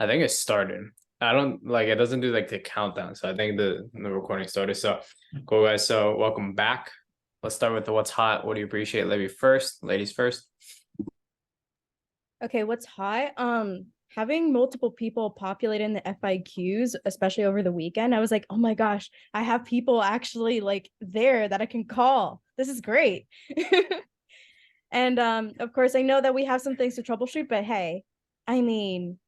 I think it started. I don't like it doesn't do like the countdown. So I think the recording started. So cool guys. So welcome back. Let's start with the what's hot. What do you appreciate? Ladies first. Okay, what's hot? Having multiple people populate in the FIQs, especially over the weekend, I was like, oh my gosh, I have people actually like there that I can call. This is great. And of course, I know that we have some things to troubleshoot, but hey, I mean,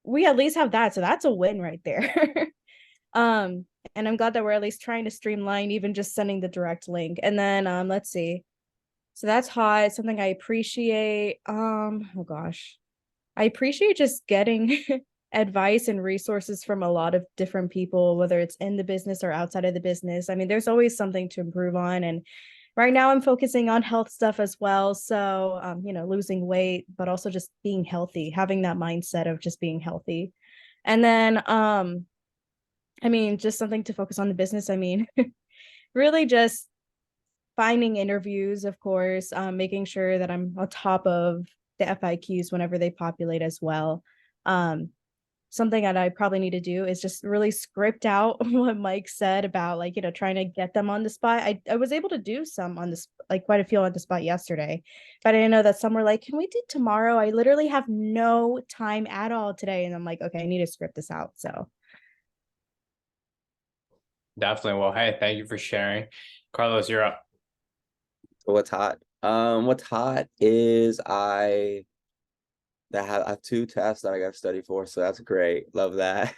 we at least have that, so that's a win right there. um, and I'm glad that we're at least trying to streamline even just sending the direct link. And then let's see. So that's hot, something I appreciate. Oh gosh. I appreciate just getting advice and resources from a lot of different people, whether it's in the business or outside of the business. I mean, there's always something to improve on. And right now I'm focusing on health stuff as well. So, losing weight, but also just being healthy, having that mindset of just being healthy. And then, I mean, just something to focus on the business. I mean, really just finding interviews, of course, making sure that I'm on top of the FIQs whenever they populate as well. Um, Something that I probably need to do is just really script out what Mike said about trying to get them on the spot. I was able to do some on this, like quite a few on the spot yesterday, but I didn't know that some were like, can we do tomorrow? I literally have no time at all today. And I'm like, okay, I need to script this out. So Definitely. Well, hey, thank you for sharing. Carlos, you're up. What's hot? What's hot is I have two tests that I got to study for, so that's great. Love that.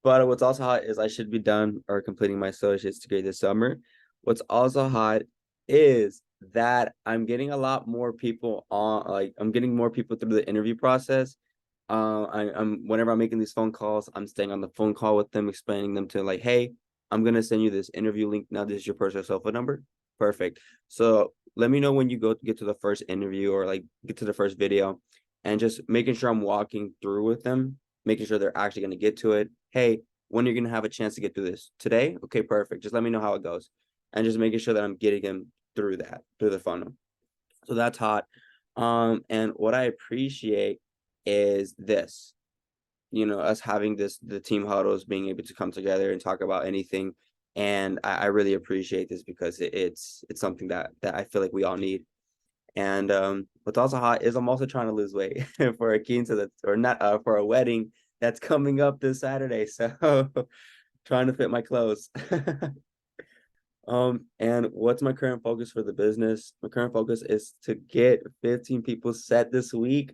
But what's also hot is I should be done or completing my associate's degree this summer. What's also hot is that I'm getting a lot more people on, like I'm getting more people through the interview process. I'm whenever I'm making these phone calls, I'm staying on the phone call with them, explaining them to like, hey, I'm gonna send you this interview link now. This is your personal cell phone number. Perfect. So let me know when you get to the first interview or like get to the first video, and just making sure I'm walking through with them, making sure they're actually gonna get to it. Hey, when you're gonna have a chance to get through this today? Okay, perfect. Just let me know how it goes, and just making sure that I'm getting them through the funnel. So that's hot. And what I appreciate is this, us having the team huddles, being able to come together and talk about anything. And I really appreciate this because it's something that I feel like we all need. And what's also hot is I'm also trying to lose weight for a quince that's or not for a wedding that's coming up this Saturday. So trying to fit my clothes. And what's my current focus for the business? My current focus is to get 15 people set this week.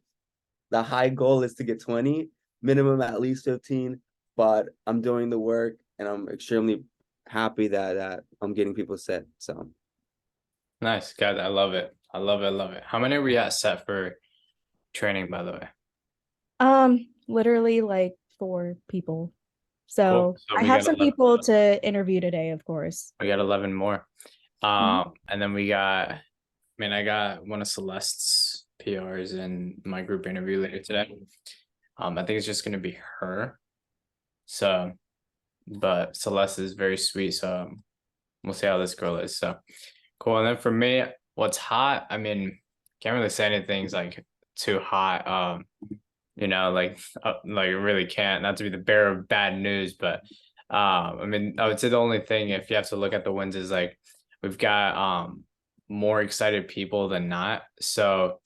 The high goal is to get 20, minimum at least 15, but I'm doing the work and I'm extremely happy that I'm getting people set. So Nice, guys. I love it. I love it. I love it. How many are we at set for training, by the way? literally like 4 people. Cool. So So I we have got some 11. people to interview today, of course. We got 11 more. Mhm. And then I got one of Celeste's PRs in my group interview later today. I think it's just gonna be her. So, but Celeste is very sweet, so we'll see how this girl is. So cool. And then for me, what's hot? I mean, can't really say anything's like too hot. Like really can't. Not to be the bearer of bad news, but I mean, I would say the only thing if you have to look at the wins is like we've got more excited people than not. So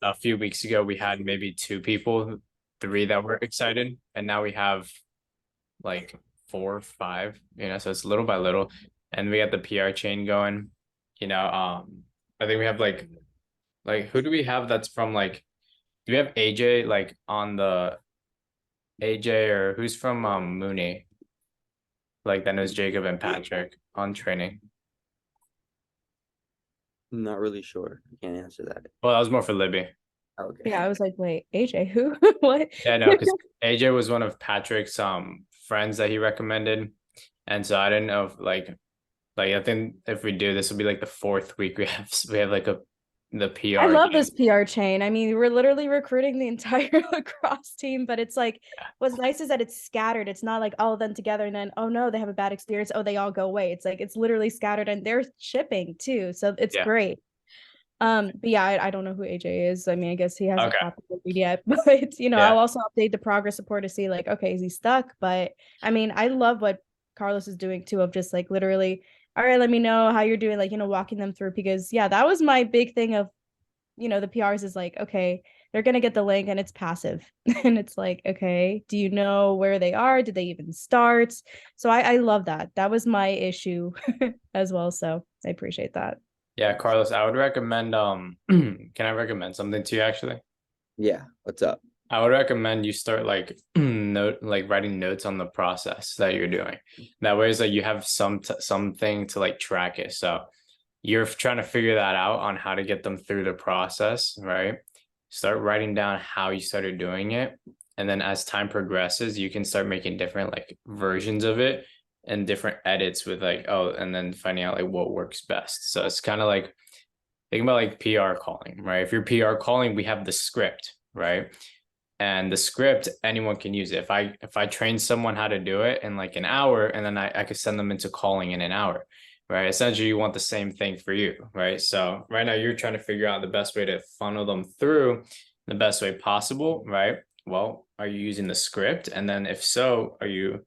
a few weeks ago we had maybe 2 people, 3 that were excited, and now we have like 4, 5. So it's little by little, and we got the PR chain going. You know, I think we have like who do we have that's from like do we have AJ like on the AJ or who's from Mooney? Like that knows Jacob and Patrick on training. I'm not really sure. I can't answer that. Well, that was more for Libby. Okay. Yeah, I was like, wait, AJ, who? What? Yeah, no, because AJ was one of Patrick's friends that he recommended. And so I didn't know if like I think if we do this will be like the 4th week we have like the I PR. love this PR chain. I mean, we're literally recruiting the entire lacrosse team, but it's like what's nice is that it's scattered. It's not like all of them together and then, oh no, they have a bad experience. Oh, they all go away. It's like it's literally scattered and they're shipping too. So it's Yeah. great. But yeah, I don't know who AJ is. I mean, I guess he hasn't Okay. populated yet, but Yeah. I'll also update the progress report to see like, okay, is he stuck? But I mean, I love what Carlos is doing too, of just like literally, all right, let me know how you're doing, like, walking them through because yeah, that was my big thing of, the PRs is like, okay, they're gonna get the link and it's passive. And it's like, okay, do you know where they are? Did they even start? So I love that. That was my issue as well. So I appreciate that. Yeah, Carlos, I would recommend can I recommend something to you actually? Yeah, what's up? I would recommend you start like writing notes on the process that you're doing. That way is like you have something to like track it. So you're trying to figure that out on how to get them through the process, right? Start writing down how you started doing it. And then as time progresses, you can start making different like versions of it and different edits with like, oh, and then finding out like what works best. So it's kind of like think about like PR calling, right? If you're PR calling, we have the script, right? And the script anyone can use it. If I train someone how to do it in like an hour, and then I could send them into calling in an hour, right? Essentially you want the same thing for you, right? So right now you're trying to figure out the best way to funnel them through the best way possible, right? Well, are you using the script? And then if so, are you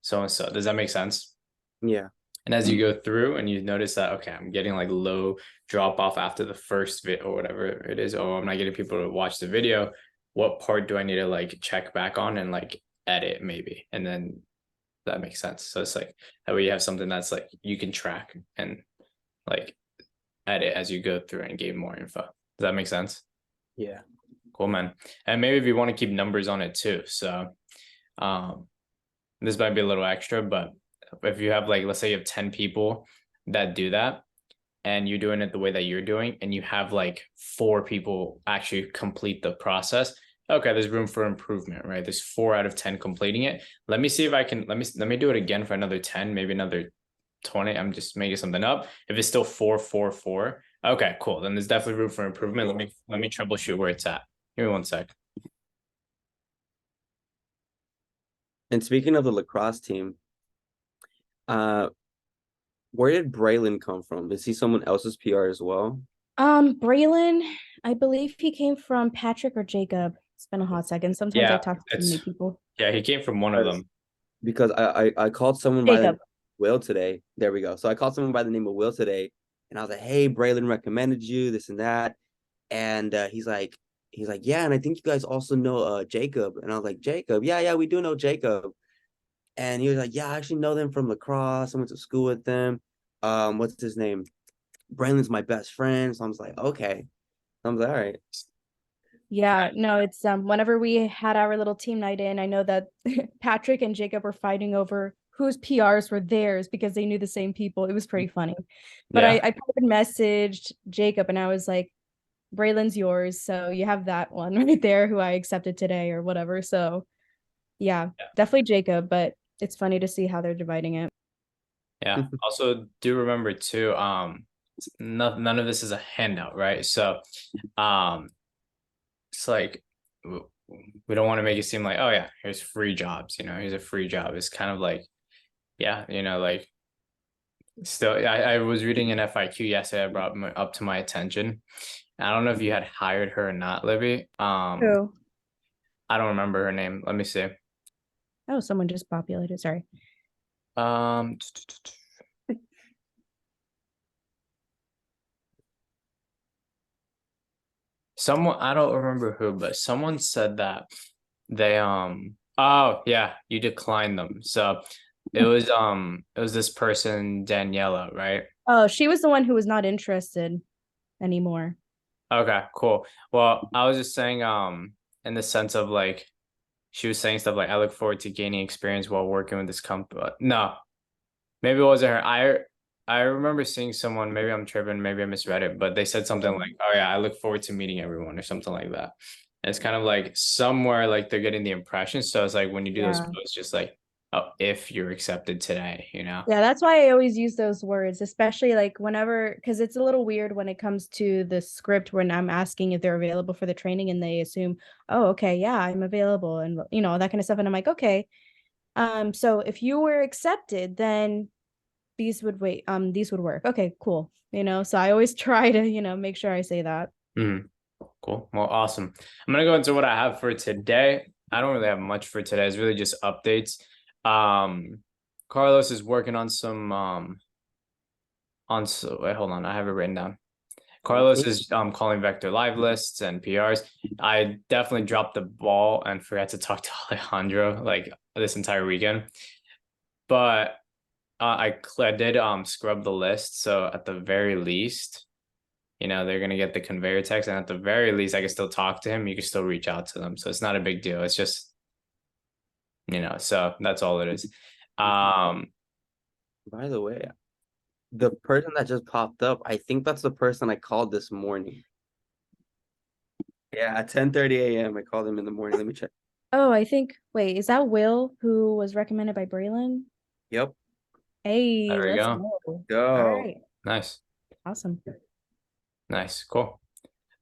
so and so? Does that make sense? Yeah. And as you go through and you notice that, okay, I'm getting like low drop off after the first vid or whatever it is, oh, I'm not getting people to watch the video. What part do I need to like check back on and like edit maybe? And then that makes sense. So it's like that way you have something that's like you can track and like edit as you go through and gain more info. Does that make sense? Yeah. Cool, man. And maybe if you want to keep numbers on it too. So this might be a little extra, but if you have like, let's say you have 10 people that do that and you're doing it the way that you're doing, and you have like 4 people actually complete the process, okay, there's room for improvement, right? There's 4 out of 10 completing it. Let me see if I can, let me do it again for another 10, maybe another 20. I'm just making something up. If it's still 4, 4, 4, okay, cool. Then there's definitely room for improvement. Let me troubleshoot where it's at. Give me one sec. And speaking of the lacrosse team, uh, where did Braylon come from? Is he someone else's PR as well? Braylon, I believe he came from Patrick or Jacob. It's been a hot second. Sometimes I Yeah, talk to too many it's people. yeah, he came from one of Because them. because I called someone by the name Jacob. of Will today. There we go. So I called someone by the name of Will today, and I was like, "Hey, Braylon recommended you this and that," and he's like, "Yeah, and I think you guys also know Jacob," and I was like, "Jacob, yeah, we do know Jacob," and he was like, "Yeah, I actually know them from lacrosse. I went to school with them. What's his name? Braylon's my best friend." So I was like, "Okay." I was like, "All right." Yeah, no, it's whenever we had our little team night in, I know that Patrick and Jacob were fighting over whose PRs were theirs because they knew the same people. It was pretty funny. But I, Yeah. I messaged Jacob and I was like, Braylon's yours. So you have that one right there who I accepted today or whatever. So yeah, definitely Jacob, but it's funny to see how they're dividing it. Yeah. Also, do remember too, none of this is a handout, right? So, um, it's like we don't want to make it seem like, oh yeah, here's free jobs, here's a free job. It's kind of like, yeah, like still, I was reading an FIQ yesterday. I brought up to my attention. I don't know if you had hired her or not, Libby. Oh, I don't remember her name. Let me see. oh, someone just populated. Sorry. Um, someone, I don't remember who, but someone said that they oh yeah, you declined them. So it was this person, Daniela, right? Oh, she was the one who was not interested anymore. Okay, cool. Well, I was just saying in the sense of like she was saying stuff like I look forward to gaining experience while working with this company. No, maybe it wasn't her. I remember seeing someone, maybe I'm tripping, maybe I misread it, but they said something like, oh yeah, I look forward to meeting everyone or something like that. And it's kind of like somewhere like they're getting the impression. So it's like when you do those Yeah. posts, just like, oh, if you're accepted today, Yeah, that's why I always use those words, especially like whenever, because it's a little weird when it comes to the script when I'm asking if they're available for the training and they assume, oh, okay, yeah, I'm available and that kind of stuff. And I'm like, okay, so if you were accepted, then these would work. Okay, cool. So I always try to, make sure I say that. Cool. Well, awesome. I'm gonna go into what I have for today. I don't really have much for today. It's really just updates. Carlos is working on some wait, hold on. I have it written down. Carlos is calling vector live lists and PRs. I definitely dropped the ball and forgot to talk to Alejandro like this entire weekend. But I did scrub the list. So at the very least, they're gonna get the conveyor text, and at the very least, I can still talk to him. You can still reach out to them. So it's not a big deal. It's just, so that's all it is. By the way, the person that just popped up, I think that's the person I called this morning. Yeah, at 10:30 a.m. I called him in the morning. Let me check. Oh, wait, is that Will who was recommended by Braylon? Yep. Hey, There we let's go. Go. All right. Nice. Awesome. Nice. Cool.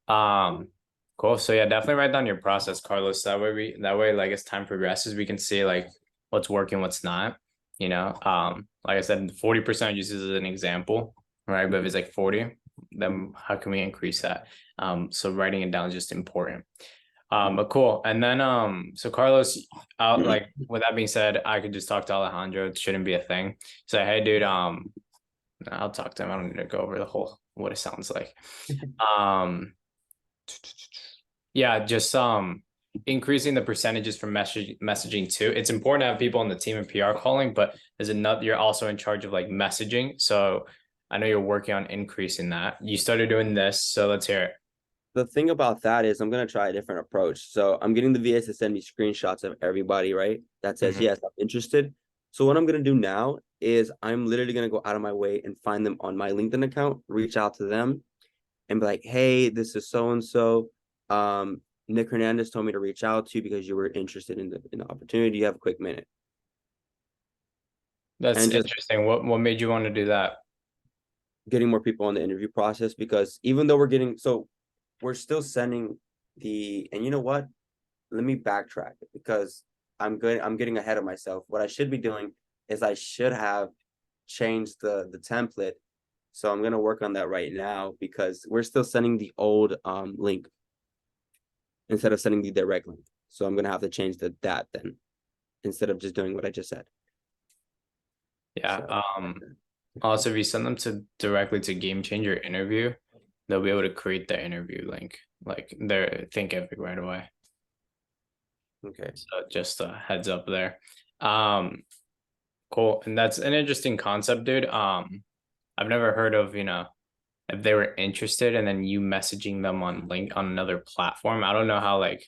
Cool. So yeah, definitely write down your process, Carlos. That way, like as time progresses, we can see like what's working, what's not. Like I said, 40% uses as an example, right? But if it's like 40, then how can we increase that? So writing it down is just important. But cool. And then so Carlos, like with that being said, I could just talk to Alejandro. It shouldn't be a thing. Say, hey dude, I'll talk to him. I don't need to go over the whole what it sounds like. Yeah, just increasing the percentages for messaging too. It's important to have people on the team and PR calling, but there's another, you're also in charge of like messaging. So I know you're working on increasing that. You started doing this, so let's hear it. The thing about that is I'm going to try a different approach. So I'm getting the VAs to send me screenshots of everybody, right? That says, yes, I'm interested. So what I'm going to do now is I'm literally going to go out of my way and find them on my LinkedIn account, reach out to them and be like, hey, this is so-and-so. Nick Hernandez told me to reach out to you because you were interested in the opportunity. You have a quick minute. That's and just interesting. What made you want to do that? getting more people on the interview process, because even though we're still sending and you know what? Let me backtrack because I'm getting ahead of myself. What I should be doing is I should have changed the template. So I'm gonna work on that right now because we're still sending the old link instead of sending the direct link. So I'm gonna have to change that then instead of just doing what I just said. Yeah. So, Also, if you send them directly to Game Changer interview, they'll be able to create the interview link, like their Thinkific right away. okay. So just a heads up there. Cool. And that's an interesting concept, dude. I've never heard of, if they were interested and then you messaging them on another platform. I don't know how like.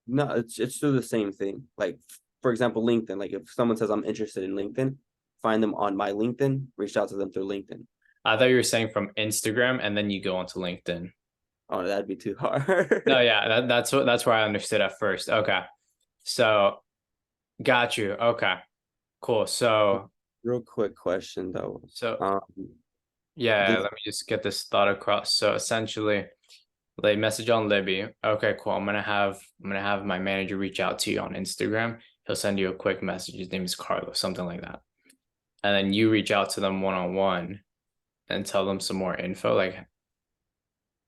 No, it's still the same thing. Like for example, LinkedIn. Like if someone says I'm interested in LinkedIn, find them on my LinkedIn, reach out to them through LinkedIn. I thought you were saying from Instagram and then you go onto LinkedIn. Oh, that'd be too hard. No, yeah, that's where I understood at first. Okay. So got you. Okay. Cool. So Real quick question though. yeah, This let me just get this thought across. So essentially, like message on Libby. Okay, cool. I'm gonna have my manager reach out to you on Instagram. He'll send you a quick message. His name is Carlos, something like that. And then you reach out to them one-on-one and tell them some more info. Like,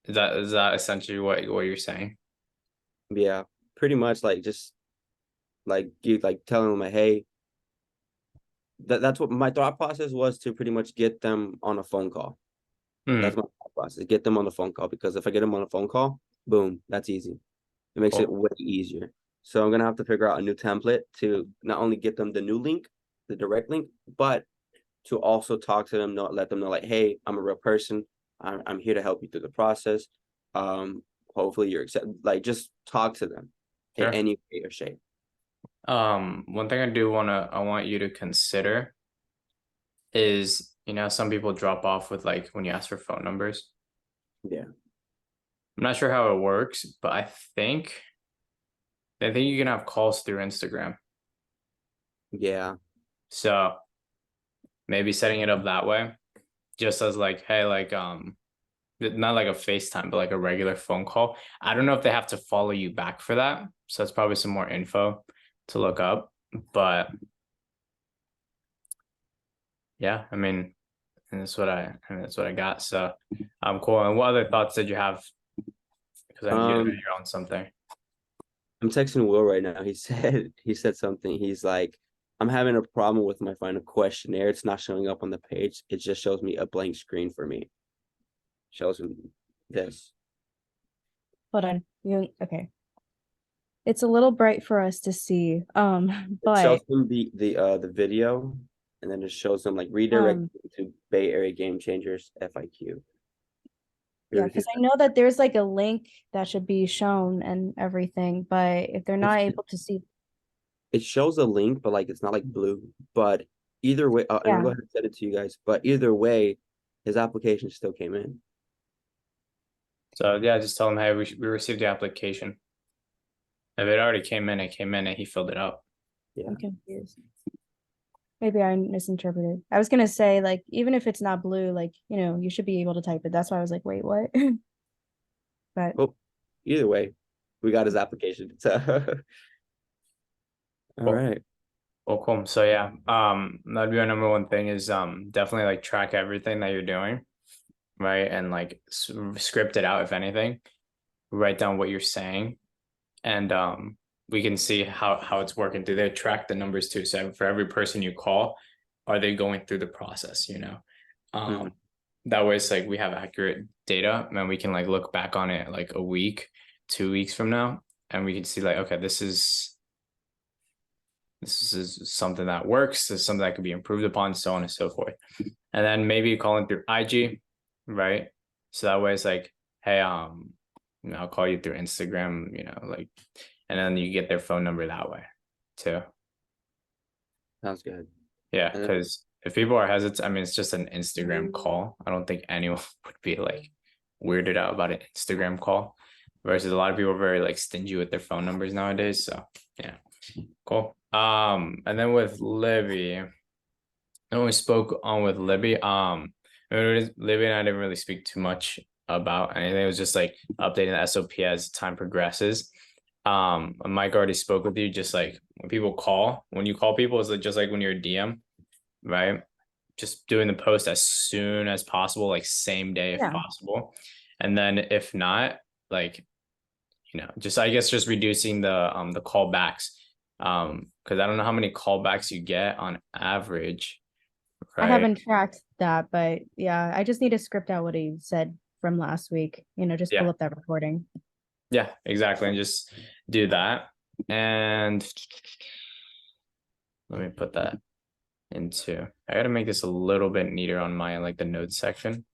is that essentially what you're saying? Yeah, pretty much like just like you like telling them like, hey, that's what my thought process was, to pretty much get them on a phone call. That's my thought process. Get them on the phone call, because if I get them on a phone call, boom, that's easy. It makes it way easier. So I'm gonna have to figure out a new template to not only get them the new link, the direct link, but to also talk to them, let them know like, hey, I'm a real person. I'm here to help you through the process. Hopefully you're accepted. Like just talk to them in Sure. any way or shape. One thing I want you to consider is, some people drop off with like when you ask for phone numbers. Yeah. I'm not sure how it works, but I think you can have calls through Instagram. Yeah. So maybe setting it up that way, just as like, hey, like not like a FaceTime, but like a regular phone call. I don't know if they have to follow you back for that. So that's probably some more info to look up. But yeah, I mean, and that's what I got. So, cool. And what other thoughts did you have? Because I know Um, you're on something. I'm texting Will right now. He said something. He's like, I'm having a problem with my final questionnaire. It's not showing up on the page. It just shows me a blank screen for me. Shows me this. Hold on. You okay? It's a little bright for us to see. It shows But them the video, and then it shows them like redirect um, to Bay Area Game Changers FIQ. You yeah, ever see because I that? know that there's like a link that should be shown and everything, but if they're not able to see, It shows a link, but like it's not like blue. But either way, and I'll yeah, go ahead and send it to you guys. But either way, his application still came in. So yeah, just tell him, hey, we received the application. If it already came in, it came in, and he filled it out. Yeah, I'm confused. Maybe I misinterpreted. I was gonna say like even if it's not blue, like you should be able to type it. That's why I was like, wait, what? But well, either way, we got his application. So, all Cool. right. Well, cool. So yeah, that'd be our number one thing is definitely like track everything that you're doing, right? And like script it out if anything. Write down what you're saying, and we can see how it's working. Do they track the numbers too? So for every person you call, are they going through the process? Mhm. That way it's like we have accurate data, and we can like look back on it like a week, 2 weeks from now, and we can see like, okay, this is something that works. This is something that could be improved upon, so on and so forth. And then maybe calling through IG, right? So that way it's like, hey, I'll call you through Instagram, like, and then you get their phone number that way too. Sounds good. Yeah, And because if people are hesitant, I mean, it's just an Instagram call. I don't think anyone would be like weirded out about an Instagram call, versus a lot of people are very like stingy with their phone numbers nowadays. So yeah, cool. And then with Libby, when we spoke on with Libby, Libby and I didn't really speak too much about anything. It was just like updating the SOP as time progresses. Mike already spoke with you, just like when you call people, it's like just like when you're a DM, right? Just doing the post as soon as possible, like same day if yeah, possible. And then if not, like, just I guess just reducing the callbacks. Because I don't know how many callbacks you get on average, I right? haven't tracked that, but yeah, I just need to script out what he said from last week. Just pull Yeah, up that recording. yeah, exactly. And just do that. And let me put that into, I gotta make this a little bit neater on my like the notes section,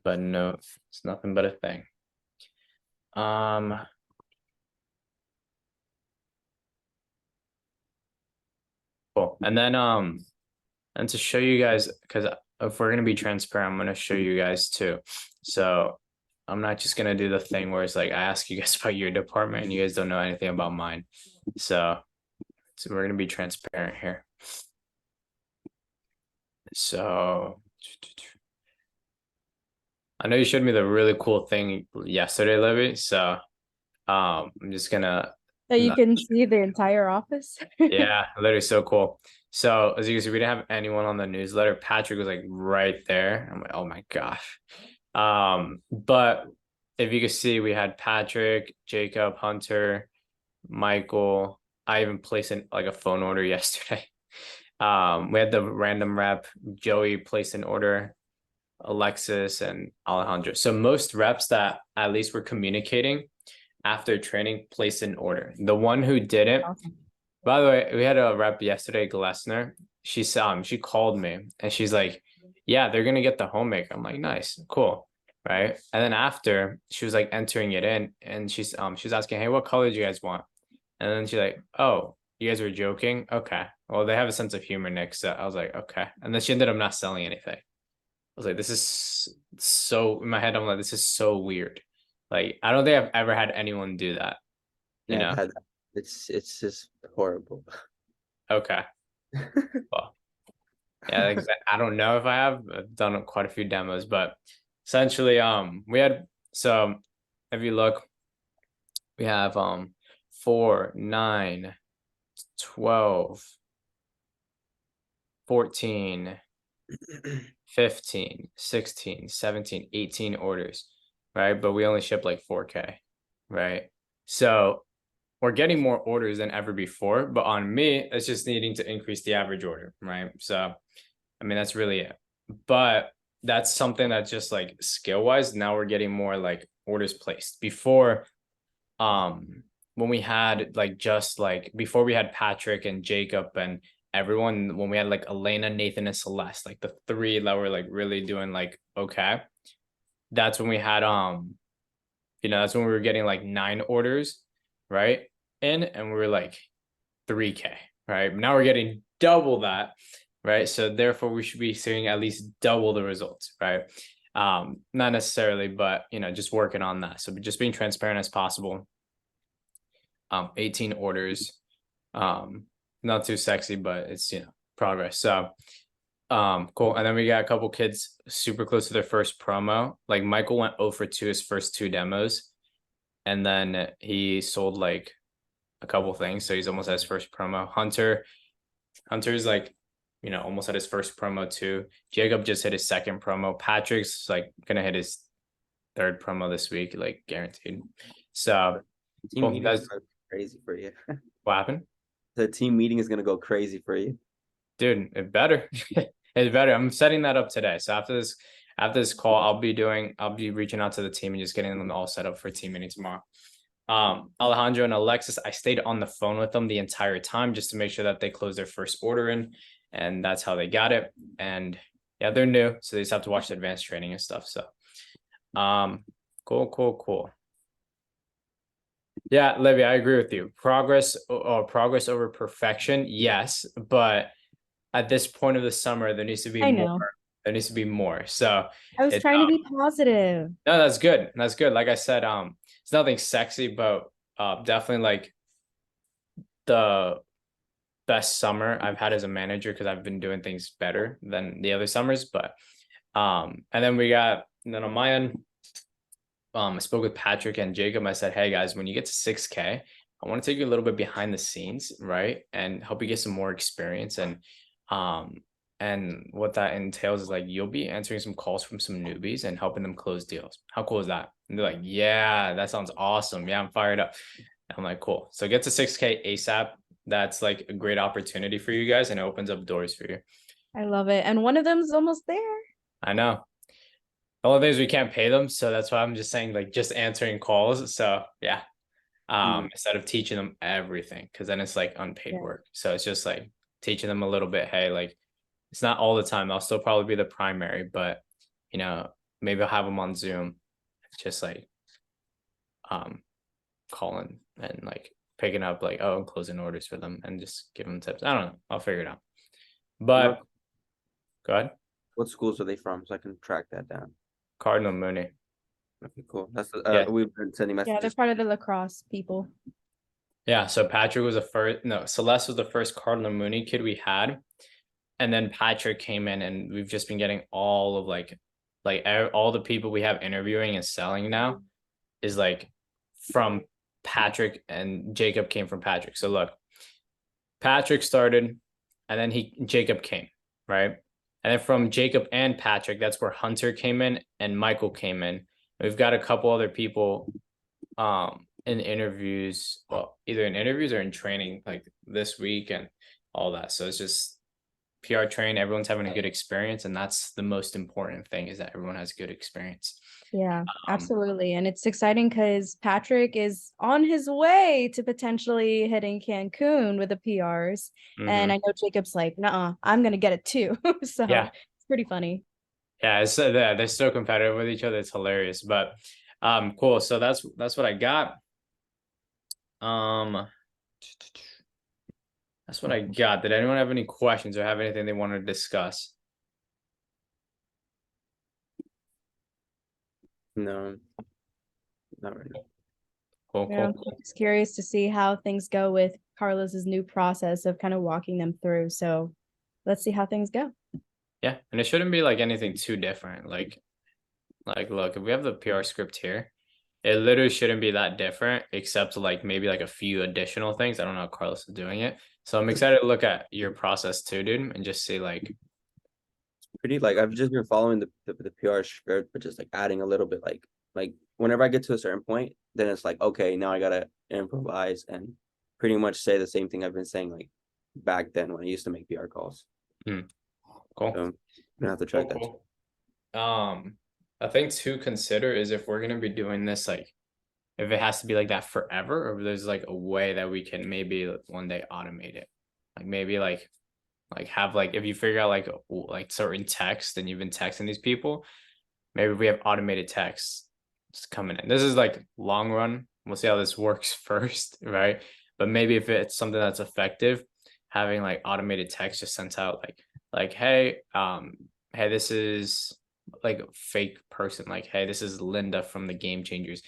but no, it's nothing but a thing. Um, cool. And then and to show you guys, because if we're gonna be transparent, I'm gonna show you guys too. So I'm not just gonna do the thing where it's like I ask you guys about your department and you guys don't know anything about mine. So we're gonna be transparent here. So I know you showed me the really cool thing yesterday, Libby. So I'm just gonna So you can see the entire office. yeah, literally so cool. So as you can see, we didn't have anyone on the newsletter. Patrick was like right there. I'm like, oh my gosh. But if you can see, we had Patrick, Jacob, Hunter, Michael. I even placed in like a phone order yesterday. We had the random rep, Joey placed an order, Alexis and Alejandro. So most reps that at least were communicating after training placed an order. The one who didn't, Awesome. by the way, we had a rep yesterday, Glessner. She called me and she's like, yeah, they're gonna get the homemaker. I'm like, nice, cool. Right. And then after she was like entering it in and she's asking, hey, what color do you guys want? And then she's like, oh, you guys were joking? Okay. Well, they have a sense of humor, Nick. So I was like, okay. And then she ended up not selling anything. I was like, this is so in my head, I'm like, this is so weird. Like, I don't think I've ever had anyone do that, you yeah, I've know? had that. It's just horrible. Okay. Well, yeah, I don't know if I have. I've done quite a few demos, but essentially, we had so if you look, we have 4, 9, 12, 14, 15, 16, 17, 18 orders, right? But we only ship like 4K, right? So we're getting more orders than ever before, but on me, it's just needing to increase the average order, right? So, I mean, that's really it. But that's something that's just like skill wise. Now we're getting more like orders placed. Before, when we had like just like before we had Patrick and Jacob and everyone, when we had like Elena, Nathan, and Celeste, like the three that were like really doing like okay, that's when we had that's when we were getting like 9 orders, right? And we were like 3K, right? Now we're getting double that, right? So therefore we should be seeing at least double the results, right? Not necessarily, but just working on that. So just being transparent as possible. 18 orders. Not too sexy, but it's progress. So cool. And then we got a couple kids super close to their first promo. Like Michael went 0 for 2 his first 2 demos, and then he sold like a couple things. So he's almost at his first promo. Hunter's like, almost at his first promo too. Jacob just hit his second promo. Patrick's like gonna hit his third promo this week, like guaranteed. So Team meeting is gonna go crazy for you. what happened? The team meeting is gonna go crazy for you. Dude, it better. It's better. I'm setting that up today. So after this call, I'll be reaching out to the team and just getting them all set up for team meeting tomorrow. Alejandro and Alexis, I stayed on the phone with them the entire time just to make sure that they closed their first order in, and that's how they got it. And yeah, they're new, so they just have to watch the advanced training and stuff. So cool. Yeah, Livy, I agree with you. Progress over perfection, yes, but at this point of the summer, there needs to be I more. know. There needs to be more. So I was it's trying to be positive. no, that's good. That's good. Like I said, it's nothing sexy, but definitely like the best summer I've had as a manager because I've been doing things better than the other summers. But and then on my end, I spoke with Patrick and Jacob. I said, hey guys, when you get to 6K, I want to take you a little bit behind the scenes, right? And help you get some more experience. And what that entails is like you'll be answering some calls from some newbies and helping them close deals. How cool is that? And they're like, yeah, that sounds awesome. Yeah, I'm fired up. And I'm like, cool. So get to 6K ASAP. That's like a great opportunity for you guys and it opens up doors for you. I love it. And one of them is almost there. I know. The only thing is we can't pay them. So that's why I'm just saying like just answering calls. So yeah. Instead of teaching them everything, because then it's like unpaid work. So it's just like teaching them a little bit. Hey, like it's not all the time. I'll still probably be the primary, but maybe I'll have them on Zoom, just like calling and like picking up like and closing orders for them and just give them tips. I don't know. I'll figure it out. But go ahead. What schools are they from so I can track that down? Cardinal Mooney. Okay, cool. That's we've been sending messages. Yeah, they're part of the lacrosse people. Yeah, so Patrick was Celeste was the first Cardinal Mooney kid we had. And then Patrick came in and we've just been getting all of like all the people we have interviewing and selling now is like from Patrick, and Jacob came from Patrick. So look, Patrick started and then Jacob came, right? And then from Jacob and Patrick, that's where Hunter came in and Michael came in. We've got a couple other people in interviews, well, either in interviews or in training like this week and all that. So it's just PR train, everyone's having a good experience, and that's the most important thing, is that everyone has a good experience. Yeah, absolutely. And it's exciting because Patrick is on his way to potentially hitting Cancun with the PRs. And I know Jacob's like, nah, I'm gonna get it too. So yeah, it's pretty funny. Yeah, they're so competitive with each other. It's hilarious. But cool. So that's what I got. That's what I got. Did anyone have any questions or have anything they want to discuss? No, not really. Cool. Yeah, I'm just curious to see how things go with Carlos's new process of kind of walking them through. So let's see how things go. Yeah, and it shouldn't be like anything too different. Like look, if we have the PR script here, it literally shouldn't be that different, except like maybe like a few additional things. I don't know how Carlos is doing it. So I'm excited to look at your process too, dude, and just see like pretty like I've just been following the PR script, but just like adding a little bit like whenever I get to a certain point, then it's like okay, now I gotta improvise and pretty much say the same thing I've been saying like back then when I used to make PR calls. Hmm. Cool. So I'm gonna have to Cool, track that. cool. I think to consider is if we're gonna be doing this, like if it has to be like that forever, or if there's like a way that we can maybe one day automate it. Like maybe like have like if you figure out like certain text and you've been texting these people, maybe we have automated texts just coming in. This is like long run. We'll see how this works first, right? But maybe if it's something that's effective, having like automated text just sent out like hey, this is like a fake person, like hey, this is Linda from the Game Changers.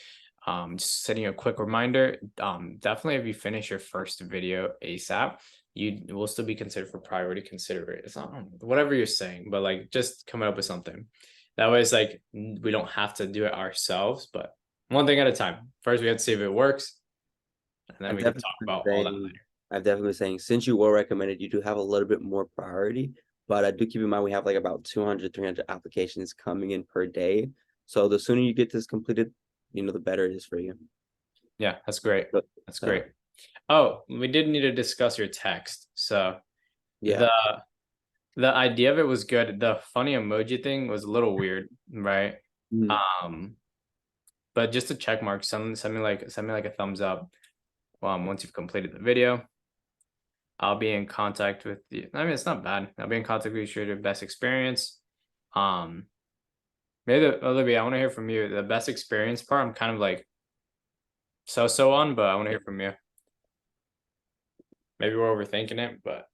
Just setting a quick reminder. Definitely if you finish your first video ASAP, you will still be considered for priority consideration. It's not whatever you're saying, but like just coming up with something. That way it's like we don't have to do it ourselves, but one thing at a time. First, we have to see if it works, and then I've we can definitely talk been about all that saying, later. I've definitely been saying since you were recommended, you do have a little bit more priority. But I do keep in mind we have like about 200, 300 applications coming in per day. So the sooner you get this completed, the better it is for you. Yeah, that's great. So, That's so, great. Oh, we did need to discuss your text. So yeah. the idea of it was good. The funny emoji thing was a little weird, right? Mhm. But just a check mark, send me like a thumbs up. Once you've completed the video, I'll be in contact with you. I mean, it's not bad. I'll be in contact with you, share your best experience. Um, maybe Olivia, I want to hear from you. The best experience part, I'm kind of like so on, but I want to hear from you. Maybe we're overthinking it, but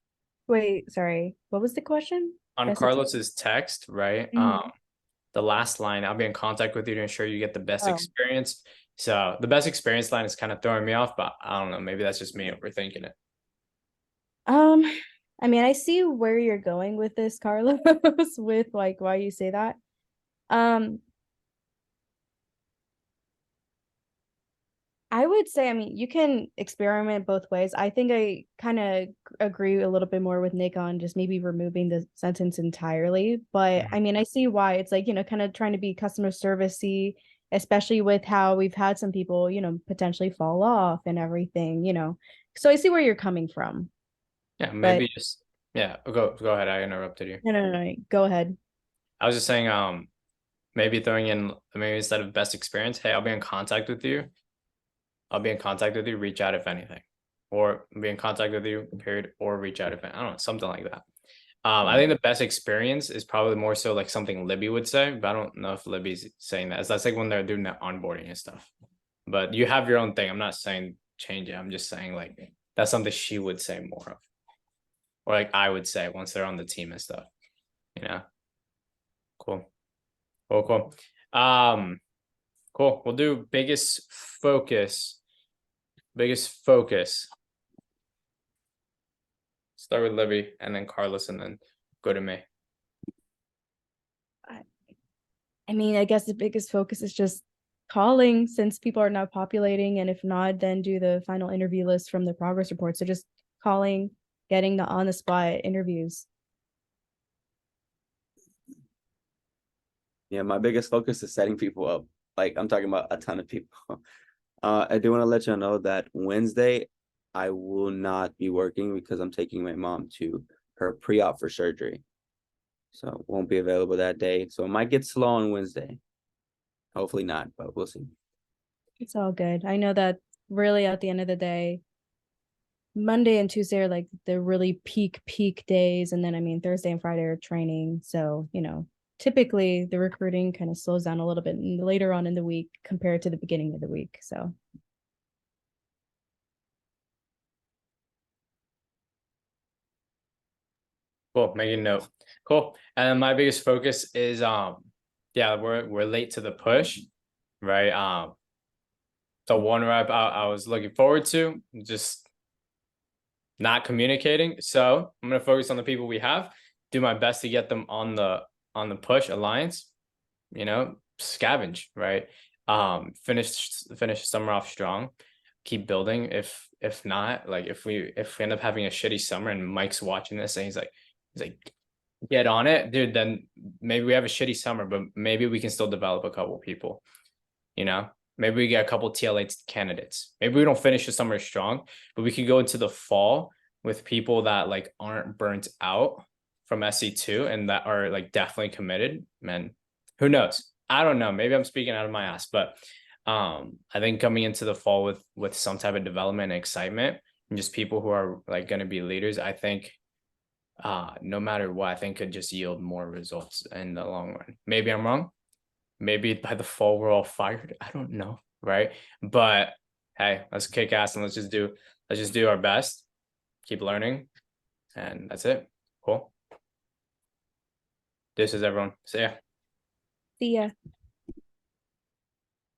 Wait, sorry. What was the question? on Best ex- Carlos's text, right? Mhm. The last line, I'll be in contact with you to ensure you get the best Oh. experience. So the best experience line is kind of throwing me off, but I don't know. Maybe that's just me overthinking it. Um, I mean, I see where you're going with this, Carlos, with like why you say that. Um, I would say, I mean, you can experiment both ways. I think I kind of agree a little bit more with Nick on just maybe removing the sentence entirely. But I mean, I see why it's like, kind of trying to be customer servicey, especially with how we've had some people, potentially fall off and everything. So I see where you're coming from. Yeah, But maybe just yeah. Go ahead. I interrupted you. no, no, no, no, go ahead. I was just saying, maybe throwing in maybe instead of best experience, hey, I'll be in contact with you. I'll be in contact with you. Reach out if anything, or be in contact with you. Period. Or reach out if I don't know, something like that. I Yeah. think the best experience is probably more so like something Libby would say, but I don't know if Libby's saying that. That's like when they're doing the onboarding and stuff. But you have your own thing. I'm not saying change it. I'm just saying like that's something she would say more of, or like I would say once they're on the team and stuff. You know, cool, cool, cool. Cool. We'll do biggest focus. Biggest focus. Start with Libby and then Carlos and then go to me. I mean, I guess the biggest focus is just calling since people are not populating. And if not, then do the final interview list from the progress report. So just calling, getting the on the spot interviews. Yeah, my biggest focus is setting people up. Like I'm talking about a ton of people. I do want to let you know that Wednesday I will not be working because I'm taking my mom to her pre-op for surgery. So won't be available that day. So it might get slow on Wednesday. Hopefully not, but we'll see. It's all good. I know that really at the end of the day, Monday and Tuesday are like the really peak days. And then, I mean, Thursday and Friday are training. So, typically the recruiting kind of slows down a little bit later on in the week compared to the beginning of the week. So, Cool. Making note. Cool. And my biggest focus is yeah, we're late to the push, right? So one rep I was looking forward to, just not communicating. So I'm gonna focus on the people we have, do my best to get them on the push alliance, scavenge, right? Finish summer off strong, keep building. If not, like if we end up having a shitty summer and Mike's watching this and he's like, get on it, dude, then maybe we have a shitty summer, but maybe we can still develop a couple people, you know? Maybe we get a couple TLA candidates. Maybe we don't finish the summer strong, but we could go into the fall with people that like aren't burnt out from SE2 and that are like definitely committed. Man, who knows? I don't know. Maybe I'm speaking out of my ass, but I think coming into the fall with some type of development and excitement and just people who are like going to be leaders, I think no matter what, I think could just yield more results in the long run. Maybe I'm wrong. Maybe by the fall we're all fired. I don't know, right? But hey, let's kick ass and let's just do our best, keep learning, and that's it. Cool. This is everyone. See ya. See ya.